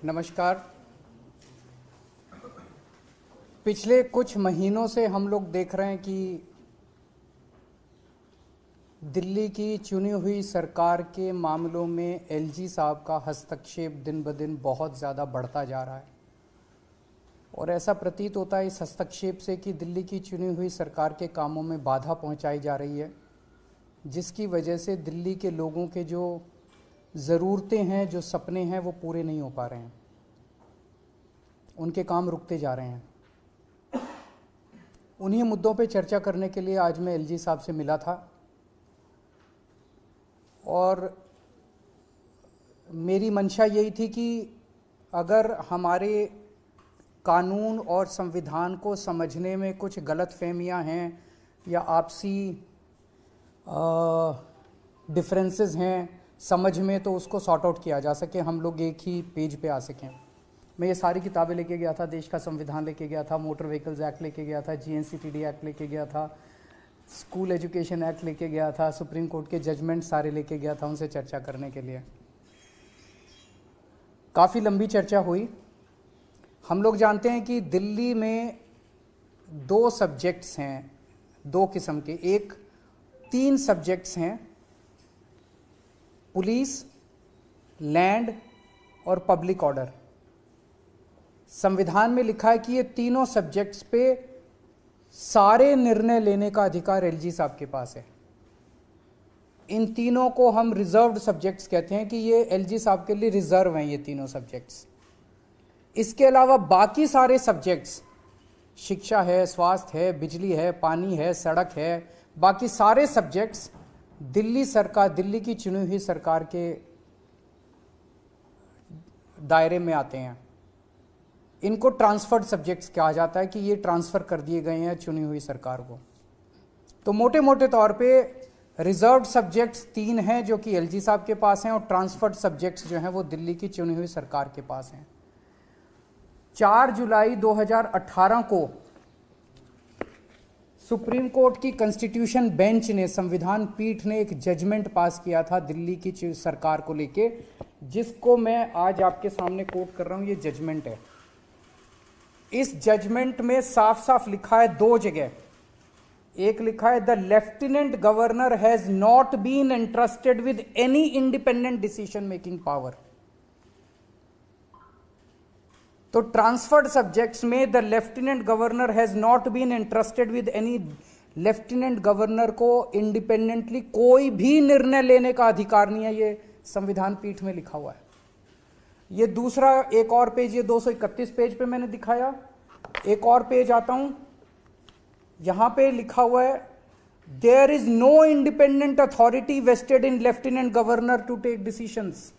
नमस्कार। पिछले कुछ महीनों से हम लोग देख रहे हैं कि दिल्ली की चुनी हुई सरकार के मामलों में एलजी साहब का हस्तक्षेप दिन ब दिन बहुत ज़्यादा बढ़ता जा रहा है और ऐसा प्रतीत होता है इस हस्तक्षेप से कि दिल्ली की चुनी हुई सरकार के कामों में बाधा पहुंचाई जा रही है, जिसकी वजह से दिल्ली के लोगों के जो ज़रूरतें हैं, जो सपने हैं, वो पूरे नहीं हो पा रहे हैं। उनके काम रुकते जा रहे हैं। उन्हीं मुद्दों पे चर्चा करने के लिए आज मैं एलजी साहब से मिला था और मेरी मंशा यही थी कि अगर हमारे कानून और संविधान को समझने में कुछ गलतफहमियां हैं या आपसी डिफरेंसेस हैं समझ में, तो उसको सॉर्ट आउट किया जा सके, हम लोग एक ही पेज पे आ सकें। मैं ये सारी किताबें लेके गया था, देश का संविधान लेके गया था, मोटर व्हीकल्स एक्ट लेके गया था, जीएनसीटीडी एक्ट लेके गया था, स्कूल एजुकेशन एक्ट लेके गया था, सुप्रीम कोर्ट के जजमेंट सारे लेके गया था उनसे चर्चा करने के लिए। काफ़ी लंबी चर्चा हुई। हम लोग जानते हैं कि दिल्ली में दो सब्जेक्ट्स हैं, दो किस्म के, एक 3 सब्जेक्ट्स हैं, पुलिस, लैंड और पब्लिक ऑर्डर। संविधान में लिखा है कि ये तीनों सब्जेक्ट्स पे सारे निर्णय लेने का अधिकार एलजी साहब के पास है। इन तीनों को हम रिजर्व्ड सब्जेक्ट्स कहते हैं कि ये एलजी साहब के लिए रिजर्व हैं ये तीनों सब्जेक्ट्स। इसके अलावा बाकी सारे सब्जेक्ट्स, शिक्षा है, स्वास्थ्य है, बिजली है, पानी है, सड़क है, बाकी सारे सब्जेक्ट्स दिल्ली सरकार, दिल्ली की चुनी हुई सरकार के दायरे में आते हैं। इनको ट्रांसफर्ड सब्जेक्ट्स कहा जाता है कि ये ट्रांसफ़र कर दिए गए हैं चुनी हुई सरकार को। तो मोटे मोटे तौर पे रिजर्व्ड सब्जेक्ट्स 3 हैं जो कि एलजी साहब के पास हैं और ट्रांसफर्ड सब्जेक्ट्स जो हैं वो दिल्ली की चुनी हुई सरकार के पास हैं। 4 जुलाई 2018 को सुप्रीम कोर्ट की कॉन्स्टिट्यूशन बेंच ने, संविधान पीठ ने एक जजमेंट पास किया था दिल्ली की सरकार को लेके, जिसको मैं आज आपके सामने कोट कर रहा हूं। ये जजमेंट है। इस जजमेंट में साफ साफ लिखा है 2 जगह। एक लिखा है the lieutenant governor has not been entrusted with any independent decision making power. तो ट्रांसफर्ड सब्जेक्ट्स में the lieutenant governor has not been entrusted with any, lieutenant governor को इंडिपेंडेंटली कोई भी निर्णय लेने का अधिकार नहीं है। ये संविधान पीठ में लिखा हुआ है। ये दूसरा एक और पेज, ये 231 पेज पे मैंने दिखाया। एक और पेज आता हूं, यहां पे लिखा हुआ है there is no independent authority vested in lieutenant governor to take decisions.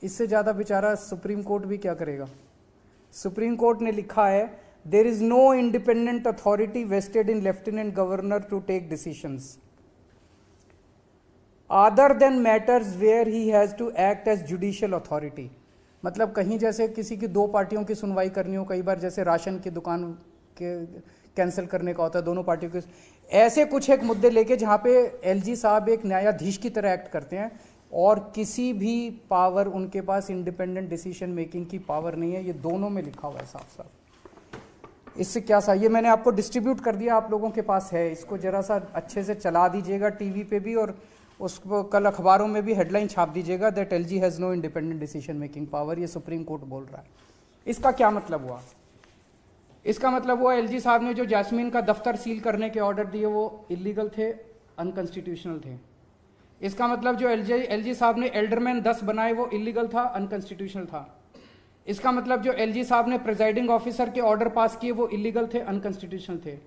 इससे ज्यादा बेचारा सुप्रीम कोर्ट भी क्या करेगा। सुप्रीम कोर्ट ने लिखा है there is no independent authority vested in lieutenant governor to take decisions other than matters where he has to act as judicial authority. मतलब कहीं जैसे किसी की 2 पार्टियों की सुनवाई करनी हो, कई बार जैसे राशन की दुकान के कैंसिल करने का होता है, दोनों पार्टियों के, ऐसे कुछ एक मुद्दे लेके जहां पे एलजी साहब एक न्यायाधीश की तरह एक्ट करते हैं और किसी भी पावर उनके पास इंडिपेंडेंट डिसीजन मेकिंग की पावर नहीं है। ये दोनों में लिखा हुआ है साफ साफ। इससे क्या सा, ये मैंने आपको डिस्ट्रीब्यूट कर दिया, आप लोगों के पास है। इसको जरा सा अच्छे से चला दीजिएगा टीवी पे भी, और उसको कल अखबारों में भी हेडलाइन छाप दीजिएगा that LG has no independent decision making power. ये सुप्रीम कोर्ट बोल रहा है। इसका क्या मतलब हुआ? इसका मतलब हुआ एलजी साहब ने जो जैस्मीन का दफ्तर सील करने के ऑर्डर दिए वो इलीगल थे, अनकॉन्स्टिट्यूशनल थे। इसका मतलब जो एलजी साहब ने एल्डरमैन 10 बनाए वो इलीगल था, अनकॉन्स्टिट्यूशनल था। इसका मतलब जो एलजी साहब ने प्रिजाइडिंग ऑफिसर के ऑर्डर पास किए वो इलीगल थे, अनकॉन्स्टिट्यूशनल थे।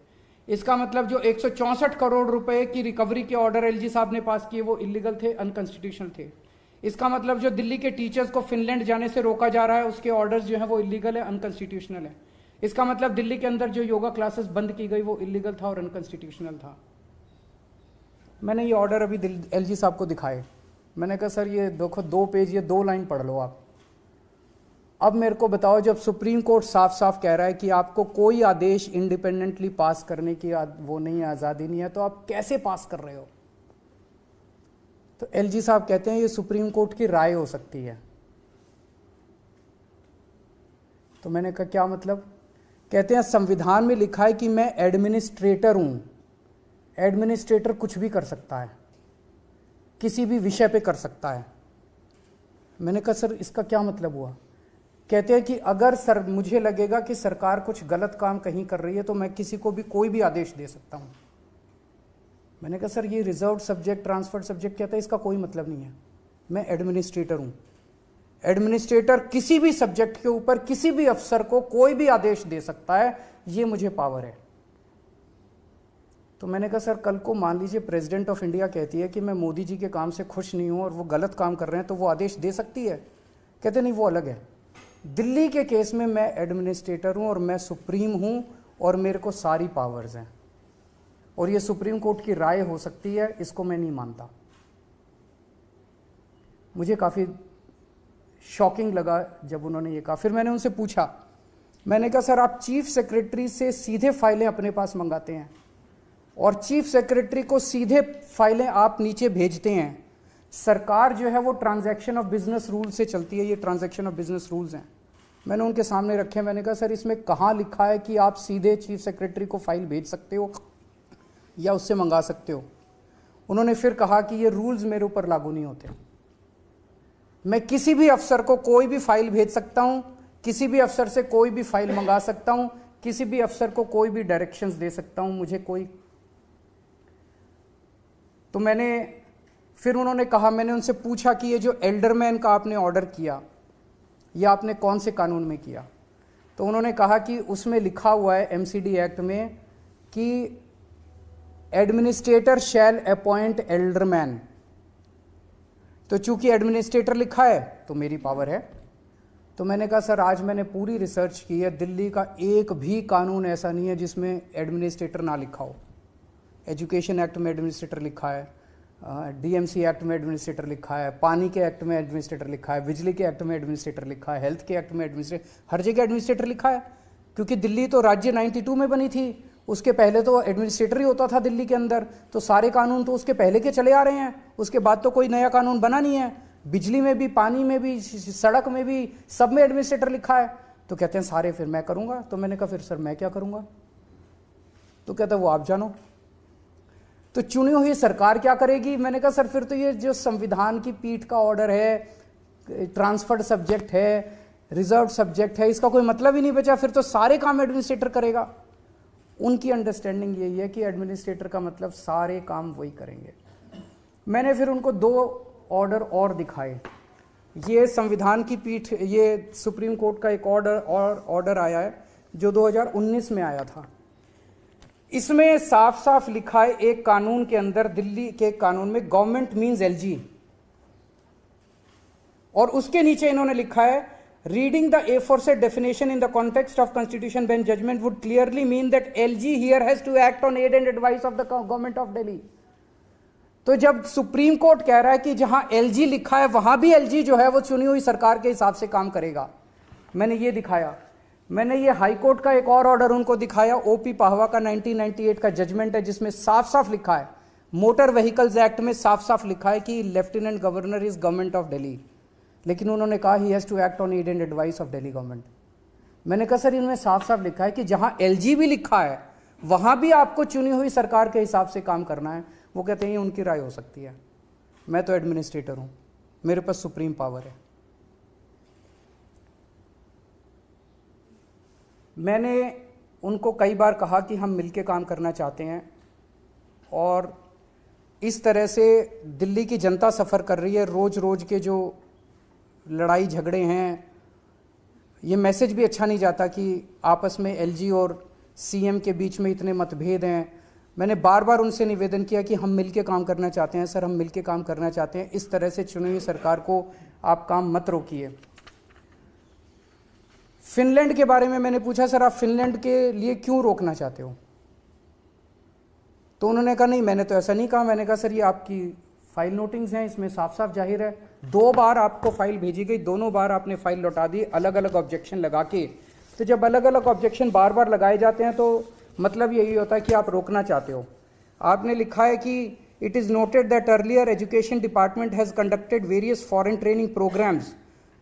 इसका मतलब जो 164 करोड़ रुपए की रिकवरी के ऑर्डर एलजी साहब ने पास किए वो इलीगल थे, अनकॉन्स्टिट्यूशनल थे। इसका मतलब जो दिल्ली के टीचर्स को फिनलैंड जाने से रोका जा रहा है उसके ऑर्डर्स जो है वो इलीगल है, अनकॉन्स्टिट्यूशनल है। इसका मतलब दिल्ली के अंदर जो योगा क्लासेस बंद की गई वो इलीगल था और अनकॉन्स्टिट्यूशनल था। मैंने ये ऑर्डर अभी एलजी साहब को दिखाए। मैंने कहा सर ये देखो 2 पेज, ये 2 लाइन पढ़ लो आप। अब मेरे को बताओ, जब सुप्रीम कोर्ट साफ साफ कह रहा है कि आपको कोई आदेश इंडिपेंडेंटली पास करने की वो नहीं है, आज़ादी नहीं है, तो आप कैसे पास कर रहे हो? तो एलजी साहब कहते हैं ये सुप्रीम कोर्ट की राय हो सकती है। तो मैंने कहा क्या मतलब? कहते हैं संविधान में लिखा है कि मैं एडमिनिस्ट्रेटर हूं। एडमिनिस्ट्रेटर कुछ भी कर सकता है, किसी भी विषय पे कर सकता है। मैंने कहा सर इसका क्या मतलब हुआ? कहते हैं कि अगर मुझे लगेगा कि सरकार कुछ गलत काम कहीं कर रही है तो मैं किसी को भी कोई भी आदेश दे सकता हूं। मैंने कहा सर ये रिजर्व सब्जेक्ट, ट्रांसफर्ड सब्जेक्ट कहता है, इसका कोई मतलब नहीं है। मैं एडमिनिस्ट्रेटर हूं। एडमिनिस्ट्रेटर किसी भी सब्जेक्ट के ऊपर किसी भी अफसर को कोई भी आदेश दे सकता है, ये मुझे पावर है। तो मैंने कहा सर कल को मान लीजिए प्रेसिडेंट ऑफ इंडिया कहती है कि मैं मोदी जी के काम से खुश नहीं हूं और वो गलत काम कर रहे हैं, तो वो आदेश दे सकती है? कहते नहीं, वो अलग है। दिल्ली के केस में मैं एडमिनिस्ट्रेटर हूं और मैं सुप्रीम हूं और मेरे को सारी पावर्स हैं और ये सुप्रीम कोर्ट की राय हो सकती है, इसको मैं नहीं मानता। मुझे काफ़ी शॉकिंग लगा जब उन्होंने ये कहा। फिर मैंने उनसे पूछा, मैंने कहा सर आप चीफ सेक्रेटरी से सीधे फाइलें अपने पास मंगाते हैं और चीफ सेक्रेटरी को सीधे फाइलें आप नीचे भेजते हैं। सरकार जो है वो ट्रांजैक्शन ऑफ बिजनेस रूल से चलती है, ये ट्रांजैक्शन ऑफ बिजनेस रूल्स हैं। मैंने उनके सामने रखे। मैंने कहा सर इसमें कहाँ लिखा है कि आप सीधे चीफ सेक्रेटरी को फाइल भेज सकते हो या उससे मंगा सकते हो? उन्होंने फिर कहा कि ये रूल्स मेरे ऊपर लागू नहीं होते। मैं किसी भी अफसर को कोई भी फाइल भेज सकता हूं, किसी भी अफसर से कोई भी फाइल मंगा सकता हूं, किसी भी अफसर को कोई भी डायरेक्शंस दे सकता हूं, मुझे कोई। तो फिर उन्होंने कहा, मैंने उनसे पूछा कि ये जो एल्डरमैन का आपने ऑर्डर किया, ये आपने कौन से कानून में किया? तो उन्होंने कहा कि उसमें लिखा हुआ है एमसीडी एक्ट में कि एडमिनिस्ट्रेटर शैल अपॉइंट एल्डरमैन। तो चूंकि एडमिनिस्ट्रेटर लिखा है तो मेरी पावर है। तो मैंने कहा सर आज मैंने पूरी रिसर्च की है, दिल्ली का एक भी कानून ऐसा नहीं है जिसमें एडमिनिस्ट्रेटर ना लिखा हो। एजुकेशन एक्ट में एडमिनिस्ट्रेटर लिखा है, डीएमसी एक्ट में एडमिनिस्ट्रेटर लिखा है, पानी के एक्ट में एडमिनिस्ट्रेटर लिखा है, बिजली के एक्ट में एडमिनिस्ट्रेटर लिखा है, हेल्थ के एक्ट में एडमिनिस्ट्रेटर, हर जगह एडमिनिस्ट्रेटर लिखा है। क्योंकि दिल्ली तो राज्य 92 में बनी थी, उसके पहले तो एडमिनिस्ट्रेटर ही होता था दिल्ली के अंदर, तो सारे कानून तो उसके पहले के चले आ रहे हैं, उसके बाद तो कोई नया कानून बना नहीं है। बिजली में भी, पानी में भी, सड़क में भी, सब में एडमिनिस्ट्रेटर लिखा है। तो कहते हैं सारे फिर मैं करूंगा। तो मैंने कहा फिर सर मैं क्या करूंगा? तो कहता वो आप जानो। तो चुनी हुई सरकार क्या करेगी? मैंने कहा सर फिर तो ये जो संविधान की पीठ का ऑर्डर है, ट्रांसफर्ड सब्जेक्ट है, रिजर्व सब्जेक्ट है, इसका कोई मतलब ही नहीं बचा, फिर तो सारे काम एडमिनिस्ट्रेटर करेगा। उनकी अंडरस्टैंडिंग यही है कि एडमिनिस्ट्रेटर का मतलब सारे काम वही करेंगे। मैंने फिर उनको 2 ऑर्डर और दिखाए। ये संविधान की पीठ, ये सुप्रीम कोर्ट का एक ऑर्डर आया है जो 2019 में आया था। इसमें साफ साफ लिखा है एक कानून के अंदर, दिल्ली के कानून में, गवर्नमेंट मींस एलजी, और उसके नीचे इन्होंने लिखा है reading the aforesaid definition in the context of constitution bench judgment would clearly mean that LG here has to act on aid and advice of the government of Delhi। तो जब supreme court कह रहा है कि जहां LG लिखा है वहां भी एलजी जो है वो चुनी हुई सरकार के हिसाब से काम करेगा, मैंने ये दिखाया। मैंने ये हाई कोर्ट का एक और ऑर्डर उनको दिखाया, ओपी पाहवा का 1998 का जजमेंट है, जिसमें साफ साफ लिखा है, मोटर व्हीकल्स एक्ट में साफ साफ लिखा है कि lieutenant governor is government of Delhi, लेकिन उन्होंने कहा he has to act on aid and advice of Delhi government. मैंने कहा सर इनमें साफ साफ लिखा है कि जहां एलजी भी लिखा है वहां भी आपको चुनी हुई सरकार के हिसाब से काम करना है। वो कहते हैं ये उनकी राय हो सकती है, मैं तो एडमिनिस्ट्रेटर हूं, मेरे पास सुप्रीम पावर है। मैंने उनको कई बार कहा कि हम मिलकर काम करना चाहते हैं और इस तरह से दिल्ली की जनता सफ़र कर रही है। रोज रोज के जो लड़ाई झगड़े हैं, ये मैसेज भी अच्छा नहीं जाता कि आपस में एलजी और सीएम के बीच में इतने मतभेद हैं। मैंने बार बार उनसे निवेदन किया कि हम मिलके काम करना चाहते हैं सर, हम मिलके काम करना चाहते हैं, इस तरह से चुनी हुई सरकार को आप काम मत रोकिए। फिनलैंड के बारे में मैंने पूछा सर आप फिनलैंड के लिए क्यों रोकना चाहते हो? तो उन्होंने कहा नहीं मैंने तो ऐसा नहीं कहा। मैंने कहा सर ये आपकी फाइल नोटिंग्स हैं, इसमें साफ साफ जाहिर है 2 बार आपको फाइल भेजी गई, दोनों बार आपने फाइल लौटा दी अलग अलग ऑब्जेक्शन लगा के। तो जब अलग अलग ऑब्जेक्शन बार बार लगाए जाते हैं तो मतलब यही होता है कि आप रोकना चाहते हो। आपने लिखा है कि it is noted that earlier education department has conducted various foreign training programmes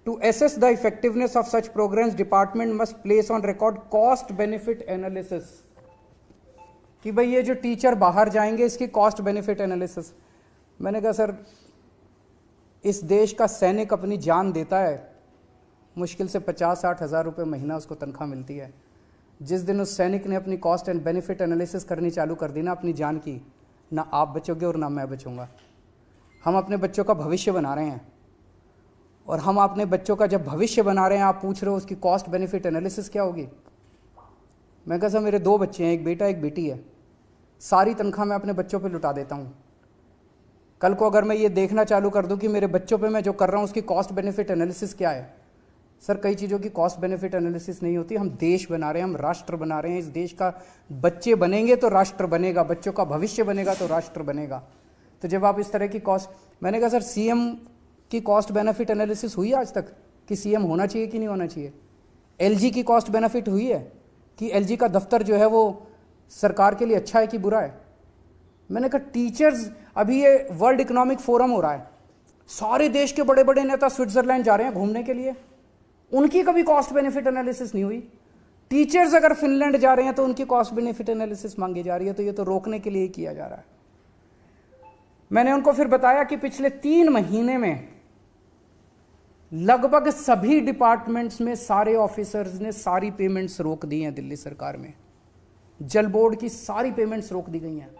To assess the effectiveness of such programs, department must place on record cost benefit analysis. कि भाई ये जो टीचर बाहर जाएंगे इसकी कॉस्ट बेनिफिट एनालिसिस। मैंने कहा sir, इस देश का सैनिक अपनी जान देता है, मुश्किल से 50-60 हज़ार रुपये महीना उसको तनख्वाह मिलती है। जिस दिन उस सैनिक ने अपनी कॉस्ट एंड बेनिफिट एनालिसिस करनी चालू कर दी ना अपनी जान की, ना आप बचोगे और ना मैं बचूंगा। हम अपने बच्चों का भविष्य बना रहे हैं, और हम अपने बच्चों का जब भविष्य बना रहे हैं, आप पूछ रहे हो उसकी कॉस्ट बेनिफिट एनालिसिस क्या होगी। मैं कहा सर, मेरे 2 बच्चे हैं, एक बेटा एक बेटी है, सारी तनख्वाह मैं अपने बच्चों पे लुटा देता हूँ। कल को अगर मैं ये देखना चालू कर दूँ कि मेरे बच्चों पे मैं जो कर रहा हूँ उसकी कॉस्ट बेनिफिट एनालिसिस क्या है। सर, कई चीज़ों की कॉस्ट बेनिफिट एनालिसिस नहीं होती। हम देश बना रहे हैं, हम राष्ट्र बना रहे हैं। इस देश का बच्चे बनेंगे तो राष्ट्र बनेगा, बच्चों का भविष्य बनेगा तो राष्ट्र बनेगा। तो जब आप इस तरह की कॉस्ट, मैंने कहा सर, सीएम की कॉस्ट बेनिफिट एनालिसिस हुई आज तक कि सीएम होना चाहिए कि नहीं होना चाहिए? एलजी की कॉस्ट बेनिफिट हुई है कि एलजी का दफ्तर जो है वो सरकार के लिए अच्छा है कि बुरा है? मैंने कहा टीचर्स, अभी ये वर्ल्ड इकोनॉमिक फोरम हो रहा है, सारे देश के बड़े बड़े नेता स्विट्जरलैंड जा रहे हैं घूमने के लिए, उनकी कभी कॉस्ट बेनिफिट एनालिसिस नहीं हुई। टीचर्स अगर फिनलैंड जा रहे हैं तो उनकी कॉस्ट बेनिफिट एनालिसिस मांगी जा रही है। तो ये तो रोकने के लिए ही किया जा रहा है। मैंने उनको फिर बताया कि पिछले 3 महीने में लगभग सभी डिपार्टमेंट्स में सारे ऑफिसर्स ने सारी पेमेंट्स रोक दी हैं। दिल्ली सरकार में जल बोर्ड की सारी पेमेंट्स रोक दी गई हैं।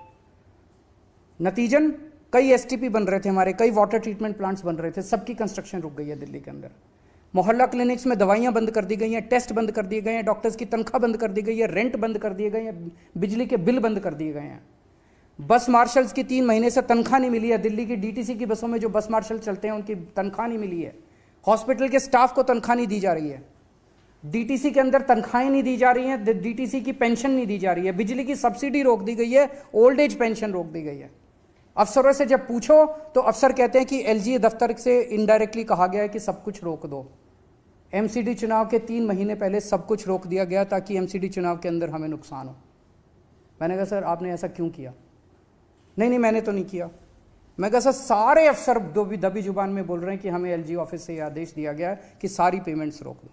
नतीजन कई एसटीपी बन रहे थे हमारे, कई वाटर ट्रीटमेंट प्लांट्स बन रहे थे, सबकी कंस्ट्रक्शन रुक गई है दिल्ली के अंदर। मोहल्ला क्लिनिक्स में दवाइयां बंद कर दी गई हैं, टेस्ट बंद कर दिए गए हैं, डॉक्टर्स की तनख्वाह बंद कर दी गई है, रेंट बंद कर दिए गए हैं, बिजली के बिल बंद कर दिए गए हैं। बस मार्शल्स की 3 महीने से तनख्वाह नहीं मिली है। दिल्ली की डीटीसी की बसों में जो बस मार्शल चलते हैं उनकी तनख्वाह नहीं मिली है। हॉस्पिटल के स्टाफ को तनख्वाह नहीं दी जा रही है। डीटीसी के अंदर तनख्वाहें नहीं दी जा रही हैं, डीटीसी की पेंशन नहीं दी जा रही है, बिजली की सब्सिडी रोक दी गई है, ओल्ड एज पेंशन रोक दी गई है। अफसरों से जब पूछो तो अफसर कहते हैं कि एलजी दफ्तर से इनडायरेक्टली कहा गया है कि सब कुछ रोक दो। एमसीडी चुनाव के 3 महीने पहले सब कुछ रोक दिया गया ताकि एमसीडी चुनाव के अंदर हमें नुकसान हो। मैंने कहा सर, आपने ऐसा क्यों किया? नहीं, मैंने तो नहीं किया। मैं कहा सर, सारे अफसर दबी जुबान में बोल रहे हैं कि हमें एलजी ऑफिस से आदेश दिया गया है कि सारी पेमेंट्स रोक दो।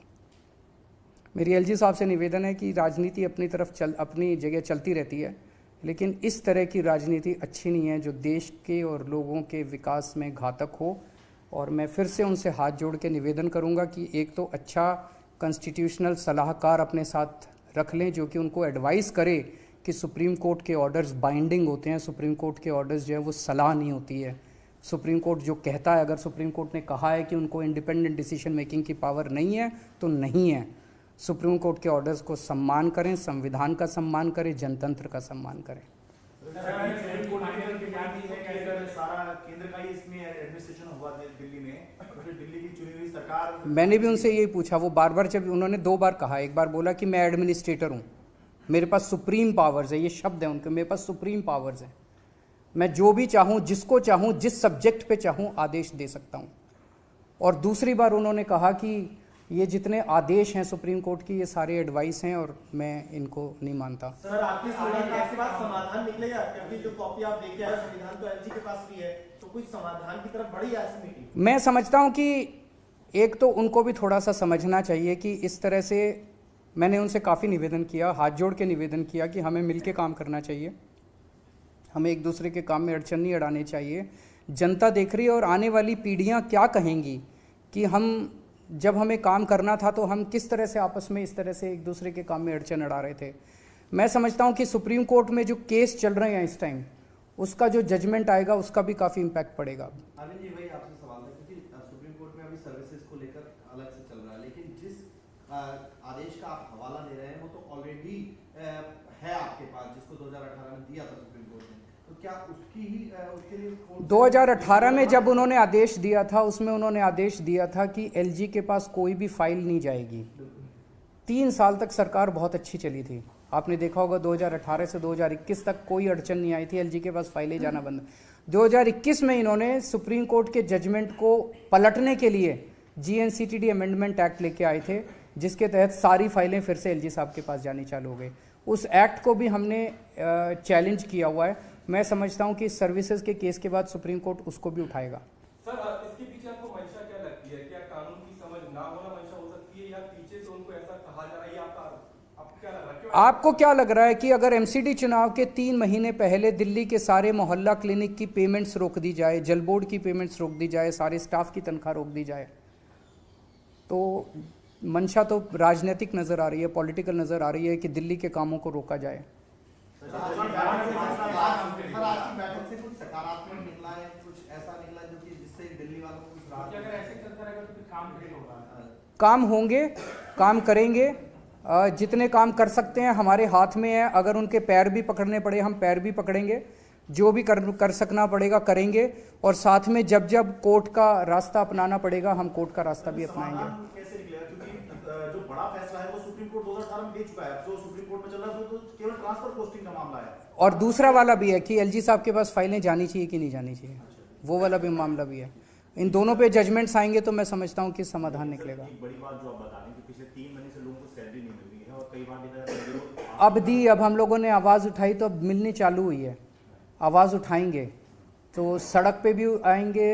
मेरी एलजी साहब से निवेदन है कि राजनीति अपनी तरफ अपनी जगह चलती रहती है, लेकिन इस तरह की राजनीति अच्छी नहीं है जो देश के और लोगों के विकास में घातक हो। और मैं फिर से उनसे हाथ जोड़ के निवेदन करूंगा कि एक तो अच्छा कॉन्स्टिट्यूशनल सलाहकार अपने साथ रख लें जो कि उनको एडवाइस करे कि सुप्रीम कोर्ट के ऑर्डर्स बाइंडिंग होते हैं। सुप्रीम कोर्ट के ऑर्डर्स जो है वो सलाह नहीं होती है। सुप्रीम कोर्ट जो कहता है, अगर सुप्रीम कोर्ट ने कहा है कि उनको इंडिपेंडेंट डिसीजन मेकिंग की पावर नहीं है तो नहीं है। सुप्रीम कोर्ट के ऑर्डर्स को सम्मान करें, संविधान का सम्मान करें, जनतंत्र का सम्मान करें। मैंने भी उनसे यही पूछा, वो बार बार, जब उन्होंने 2 बार कहा, एक बार बोला कि मैं एडमिनिस्ट्रेटर हूँ, मेरे पास सुप्रीम पावर्स है, ये शब्द है उनके, मेरे पास सुप्रीम पावर्स है, मैं जो भी चाहूँ, जिसको चाहूँ, जिस सब्जेक्ट पे चाहूँ आदेश दे सकता हूँ। और दूसरी बार उन्होंने कहा कि ये जितने आदेश हैं सुप्रीम कोर्ट की ये सारे एडवाइस हैं और मैं इनको नहीं मानता। सर, आपके पास समाधान निकलेगा? क्योंकि जो कॉपी आप लेके आए संविधान तो एलजी के पास भी है, तो कोई समाधान की तरफ बढ़ी ऐसी मीटिंग? मैं समझता हूँ कि एक तो उनको भी थोड़ा सा समझना चाहिए कि इस तरह से मैंने उनसे काफ़ी निवेदन किया, हाथ जोड़ के निवेदन किया कि हमें मिल के काम करना चाहिए, हमें एक दूसरे के काम में अड़चन नहीं अड़ानी चाहिए। जनता देख रही है और आने वाली पीढ़ियाँ क्या कहेंगी कि हम जब हमें काम करना था तो हम किस तरह से आपस में इस तरह से एक दूसरे के काम में अड़चन अड़ा रहे थे। मैं समझता हूँ कि सुप्रीम कोर्ट में जो केस चल रहे हैं इस टाइम, उसका जो जजमेंट आएगा उसका भी काफ़ी इम्पैक्ट पड़ेगा। अरविंद जी, वही आपसे सवाल था क्योंकि सुप्रीम कोर्ट में अभी सर्विसेज को लेकर अलग से चल रहा है, लेकिन जिस आदेश का आप हवाला दे रहे हैं वो तो ऑलरेडी है आपके पास, जिसको 2018 में दिया था सुप्रीम कोर्ट ने, तो क्या उसकी ही उसके लिए 2018 में जब उन्होंने आदेश दिया था उसमें उन्होंने आदेश दिया था कि एलजी के पास कोई भी फाइल नहीं जाएगी। 3 साल तक सरकार बहुत अच्छी चली थी, आपने देखा होगा 2018 से 2021 तक कोई अड़चन नहीं आई थी, एलजी के पास फाइलें जाना बंद। 2021 में इन्होंने सुप्रीम कोर्ट के जजमेंट को पलटने के लिए जीएनसीटीडी अमेंडमेंट एक्ट लेके आए थे, जिसके तहत सारी फाइलें फिर से एलजी साहब के पास जानी चालू हो गई। उस एक्ट को भी हमने चैलेंज किया हुआ है। मैं समझता हूं कि सर्विसेज के केस के बाद सुप्रीम कोर्ट उसको भी उठाएगा। सर, इसके पीछे आपको मंशा क्या लगती है? क्या कानून की समझ होना मंशा हो सकती है या पीछे से उनको ऐसा कहा जा रहा है, आपको क्या लग रहा है? क्यों आपको क्या लग रहा है कि अगर एमसीडी चुनाव के 3 महीने पहले दिल्ली के सारे मोहल्ला क्लिनिक की पेमेंट्स रोक दी जाए, जल बोर्ड की पेमेंट्स रोक दी जाए, सारे स्टाफ की तनख्वाह रोक दी जाए, तो मंशा तो राजनीतिक नज़र आ रही है, पॉलिटिकल नज़र आ रही है कि दिल्ली के कामों को रोका जाए। आज की बैठक से कुछ सकारात्मक निकला है, कुछ ऐसा निकला जो कि जिससे दिल्ली वालों को कुछ राहत? अगर ऐसे चलता रहेगा तो फिर काम नहीं होगा। काम होंगे, काम करेंगे, जितने काम कर सकते हैं हमारे हाथ में है। अगर उनके पैर भी पकड़ने पड़े हम पैर भी पकड़ेंगे, जो भी कर सकना पड़ेगा करेंगे, और साथ में जब जब कोर्ट का रास्ता अपनाना पड़ेगा हम कोर्ट का रास्ता भी अपनाएंगे। कैसे निकलेगा, क्योंकि जो बड़ा फैसला है वो सुप्रीम कोर्ट 2018 में दे चुका है, जो सुप्रीम कोर्ट में चल रहा है तो केवल ट्रांसफर पोस्टिंग का मामला है। और दूसरा वाला भी है कि एलजी साहब के पास फाइलें जानी चाहिए कि नहीं जानी चाहिए, वो वाला भी मामला भी है। इन दोनों पे जजमेंट्स आएंगे तो मैं समझता हूँ कि समाधान निकलेगा। एक बड़ी बात जो आप बता दें कि पिछले 3 महीने से लोगों को सैलरी नहीं मिल रही है और कई बार अब दी, अब हम लोगों ने आवाज़ उठाई तो अब मिलनी चालू हुई है। आवाज़ उठाएंगे तो सड़क पे भी आएंगे,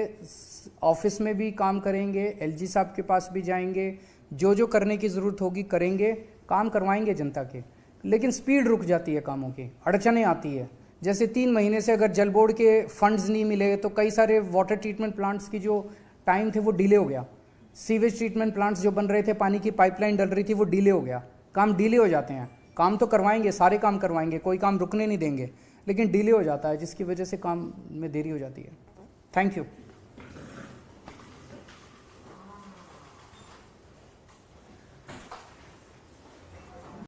ऑफिस में भी काम करेंगे, एलजी साहब के पास भी जाएंगे, जो जो करने की ज़रूरत होगी करेंगे, काम करवाएंगे जनता के। लेकिन स्पीड रुक जाती है कामों की, अड़चनें आती है। जैसे 3 महीने से अगर जल बोर्ड के फंड्स नहीं मिले तो कई सारे वाटर ट्रीटमेंट प्लांट्स की जो टाइम थे वो डिले हो गया। सीवेज ट्रीटमेंट प्लांट्स जो बन रहे थे, पानी की पाइपलाइन डल रही थी, वो डिले हो गया। काम डिले हो जाते हैं, काम तो करवाएंगे, सारे काम करवाएंगे, कोई काम रुकने नहीं देंगे, लेकिन डिले हो जाता है जिसकी वजह से काम में देरी हो जाती है। Thank you.